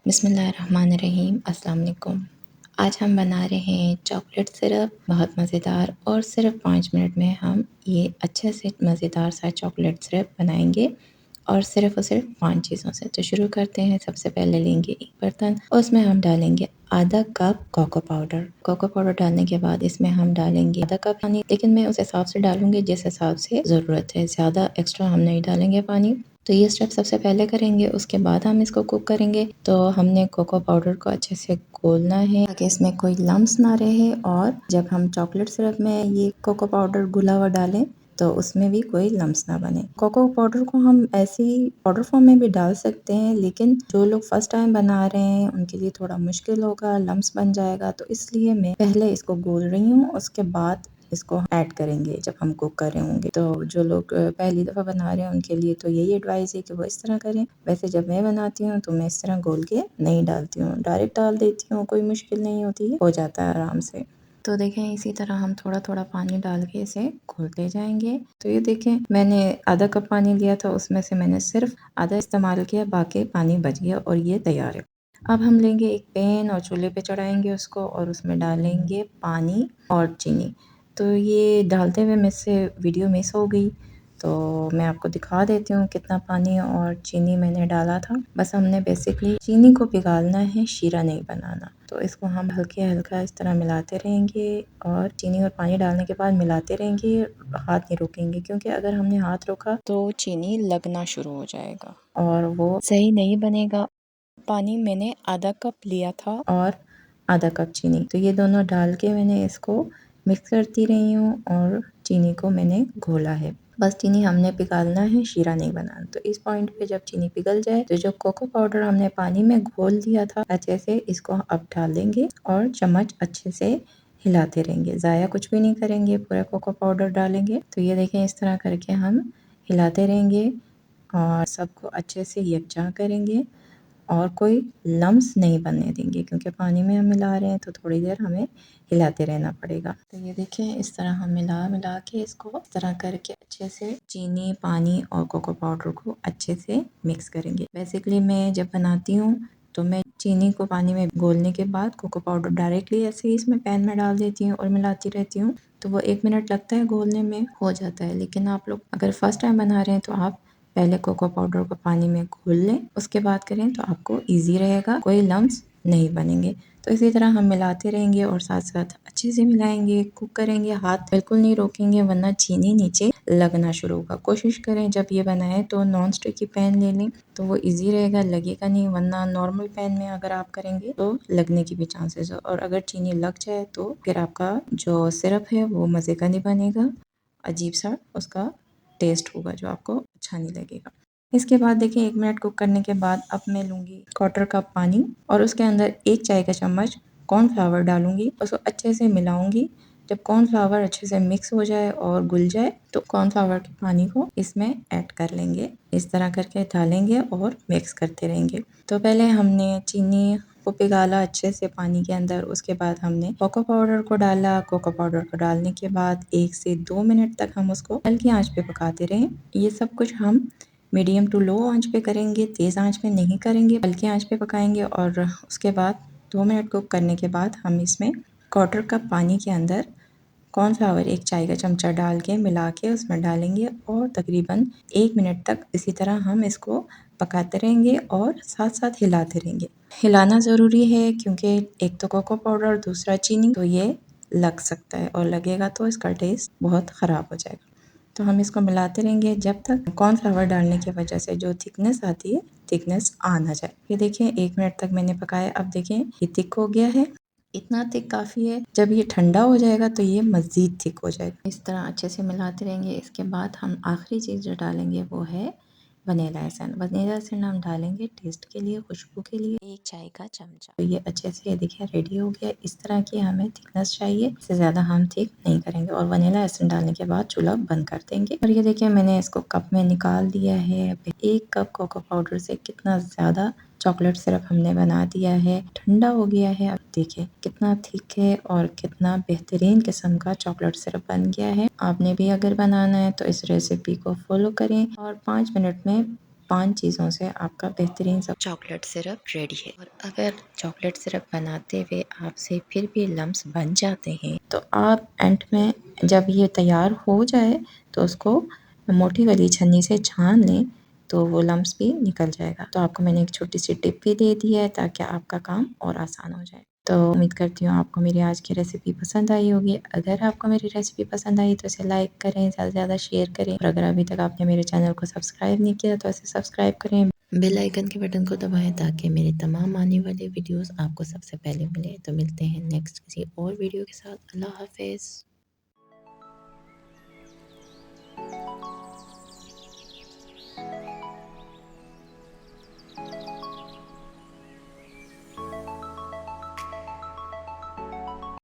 बिस्मिल्लाहिर्रहमानिर्रहीम। अस्सलाम वालेकुम। आज हम बना रहे हैं चॉकलेट सिरप, बहुत मज़ेदार, और सिर्फ 5 मिनट में हम ये अच्छे से मज़ेदार सा चॉकलेट सिरप बनाएंगे, और सिर्फ़ और सिर्फ 5 चीज़ों से। तो शुरू करते हैं। सबसे पहले लेंगे एक बर्तन, उसमें हम डालेंगे आधा cup cocoa powder. Cocoa powder डालने के बाद इसमें हम डालेंगे आधा कप पानी, लेकिन मैं उस हिसाब से डालूंगी जिस हिसाब से ज़रूरत है, ज़्यादा एक्स्ट्रा हम नहीं डालेंगे पानी। तो ये स्टेप सबसे पहले करेंगे, उसके बाद हम इसको कुक करेंगे। तो हमने कोको पाउडर को अच्छे से घोलना है ताकि इसमें कोई लम्स ना रहे, और जब हम चॉकलेट सिरप में ये कोको पाउडर घुला हुआ डालें तो उसमें भी कोई लम्स ना बने। कोको पाउडर को हम ऐसे ही पाउडर फॉर्म में भी डाल सकते हैं, लेकिन जो लोग फर्स्ट टाइम बना रहे हैं उनके लिए थोड़ा मुश्किल होगा, लम्स बन जाएगा। तो इसलिए मैं पहले इसको घोल रही हूँ, उसके बाद इसको ऐड करेंगे जब हम कुक कर रहे होंगे। तो जो लोग पहली दफ़ा बना रहे हैं उनके लिए तो यही एडवाइस है कि वो इस तरह करें। वैसे जब मैं बनाती हूँ तो मैं इस तरह घोल के नहीं डालती हूँ, डायरेक्ट डाल देती हूँ, कोई मुश्किल नहीं होती है, हो जाता है आराम से। तो देखें, इसी तरह हम थोड़ा थोड़ा पानी डाल के इसे घोलते जाएंगे। तो ये देखें, मैंने आधा कप पानी लिया था, उसमें से मैंने सिर्फ आधा इस्तेमाल किया, बाकी पानी बच गया और ये तैयार है। अब हम लेंगे एक पैन और चूल्हे पे चढ़ाएंगे उसको, और उसमें डालेंगे पानी और चीनी। तो ये डालते हुए मुझसे वीडियो मिस हो गई, तो मैं आपको दिखा देती हूँ कितना पानी और चीनी मैंने डाला था। बस हमने बेसिकली चीनी को पिघालना है, शीरा नहीं बनाना। तो इसको हम हल्के हल्का इस तरह मिलाते रहेंगे, और चीनी और पानी डालने के बाद मिलाते रहेंगे, हाथ नहीं रोकेंगे, क्योंकि अगर हमने हाथ रोका तो चीनी लगना शुरू हो जाएगा और वो सही नहीं बनेगा। पानी मैंने आधा कप लिया था और आधा कप चीनी, तो ये दोनों डाल के मैंने इसको मिक्स करती रही हूँ, और चीनी को मैंने घोला है। बस चीनी हमने पिघालना है, शीरा नहीं बनाना। तो इस पॉइंट पे जब चीनी पिघल जाए तो जो कोको पाउडर हमने पानी में घोल दिया था अच्छे से, इसको अब डाल देंगे और चम्मच अच्छे से हिलाते रहेंगे, ज़ाया कुछ भी नहीं करेंगे, पूरा कोको पाउडर डालेंगे। तो ये देखें, इस तरह करके हम हिलाते रहेंगे और सबको अच्छे से यकजा करेंगे, और कोई लम्स नहीं बनने देंगे, क्योंकि पानी में हम मिला रहे हैं तो थोड़ी देर हमें हिलाते रहना पड़ेगा। तो ये देखें, इस तरह हम मिला मिला के इसको इस तरह करके अच्छे से चीनी, पानी और कोको पाउडर को अच्छे से मिक्स करेंगे। बेसिकली मैं जब बनाती हूँ तो मैं चीनी को पानी में घोलने के बाद कोको पाउडर डायरेक्टली ऐसे ही इसमें पैन में डाल देती हूँ और मिलाती रहती हूँ। तो वो 1 मिनट लगता है घोलने में, हो जाता है। लेकिन आप लोग अगर फर्स्ट टाइम बना रहे हैं तो आप पहले कोको पाउडर को पानी में घोल लें, उसके बाद करें तो आपको इजी रहेगा, कोई लम्स नहीं बनेंगे। तो इसी तरह हम मिलाते रहेंगे और साथ साथ अच्छे से मिलाएंगे, कुक करेंगे, हाथ बिल्कुल नहीं रोकेंगे वरना चीनी नीचे लगना शुरू होगा। कोशिश करें जब ये बनाएं तो नॉन स्टिक की पैन ले लें, तो वो इजी रहेगा, लगेगा नहीं, वरना नॉर्मल पैन में अगर आप करेंगे तो लगने की भी चांसेस है, और अगर चीनी लग जाए तो फिर आपका जो सिरप है वो मज़े का नहीं बनेगा, अजीब सा उसका टेस्ट होगा जो आपको अच्छा नहीं लगेगा। इसके बाद देखिए, 1 मिनट कुक करने के बाद अब मैं लूँगी 1/4 कप पानी, और उसके अंदर 1 चाय का चम्मच कॉर्नफ्लावर डालूँगी, उसको अच्छे से मिलाऊँगी। जब कॉर्नफ्लावर अच्छे से मिक्स हो जाए और घुल जाए तो कॉर्नफ्लावर के पानी को इसमें ऐड कर लेंगे। इस तरह करके डालेंगे और मिक्स करते रहेंगे। तो पहले हमने चीनी को पिघाला अच्छे से पानी के अंदर, उसके बाद हमने कोको पाउडर को डाला। कोको पाउडर को डालने के बाद 1 से 2 मिनट तक हम उसको हल्की आंच पे पकाते रहें। ये सब कुछ हम मीडियम टू लो आंच पे करेंगे, तेज़ आंच पे नहीं करेंगे, हल्की आंच पे पकाएंगे। और उसके बाद 2 मिनट कुक करने के बाद हम इसमें 1/4 कप पानी के अंदर कॉर्नफ्लावर 1 चाय का चमचा डाल के मिला के उसमें डालेंगे, और तकरीबन 1 मिनट तक इसी तरह हम इसको पकाते रहेंगे और साथ साथ हिलाते रहेंगे। हिलाना ज़रूरी है क्योंकि एक तो कोको पाउडर, दूसरा चीनी, तो ये लग सकता है, और लगेगा तो इसका टेस्ट बहुत ख़राब हो जाएगा। तो हम इसको मिलाते रहेंगे जब तक कॉर्नफ्लावर डालने की वजह से जो थिकनेस आती है, थिकनेस आ ना जाए। ये देखिए, 1 मिनट तक मैंने पकाया, अब देखें ये थिक हो गया है। इतना थिक काफ़ी है, जब ये ठंडा हो जाएगा तो ये मज़ीद थिक हो जाएगा। इस तरह अच्छे से मिलाते रहेंगे। इसके बाद हम आखिरी चीज़ जो डालेंगे वो है वनीला एसेंस। वनीला एसेंस हम डालेंगे टेस्ट के लिए, खुशबू के लिए, 1 चाय का चमचा। तो ये अच्छे से, ये देखिए, रेडी हो गया। इस तरह की हमें थिकनेस चाहिए, इससे ज़्यादा हम थिक नहीं करेंगे। और वनीला एसेंस डालने के बाद चूल्हा बंद कर देंगे। और ये देखिए, मैंने इसको कप में निकाल दिया है। 1 कप कोको पाउडर से कितना ज़्यादा चॉकलेट सिरप हमने बना दिया है, ठंडा हो गया है। अब देखिए कितना थिक है और कितना बेहतरीन किस्म का चॉकलेट सिरप बन गया है। आपने भी अगर बनाना है तो इस रेसिपी को फॉलो करें और 5 मिनट में 5 चीज़ों से आपका बेहतरीन सा चॉकलेट सिरप रेडी है। और अगर चॉकलेट सिरप बनाते हुए आपसे फिर भी लम्स बन जाते हैं तो आप एंड में जब ये तैयार हो जाए तो उसको मोटी वाली छन्नी से छान लें तो वो लम्स भी निकल जाएगा। तो आपको मैंने एक छोटी सी टिप भी दे दी है ताकि आपका काम और आसान हो जाए। तो उम्मीद करती हूँ आपको मेरी आज की रेसिपी पसंद आई होगी। अगर आपको मेरी रेसिपी पसंद आई तो इसे लाइक करें, ज़्यादा से ज़्यादा शेयर करें और अगर अभी तक आपने मेरे चैनल को सब्सक्राइब नहीं किया तो इसे सब्सक्राइब करें। बेल आइकन के बटन को दबाएं ताकि मेरे तमाम आने वाले वीडियोस आपको सबसे पहले मिले। तो मिलते हैं नेक्स्ट किसी और वीडियो के साथ। अल्लाह हाफ़िज़।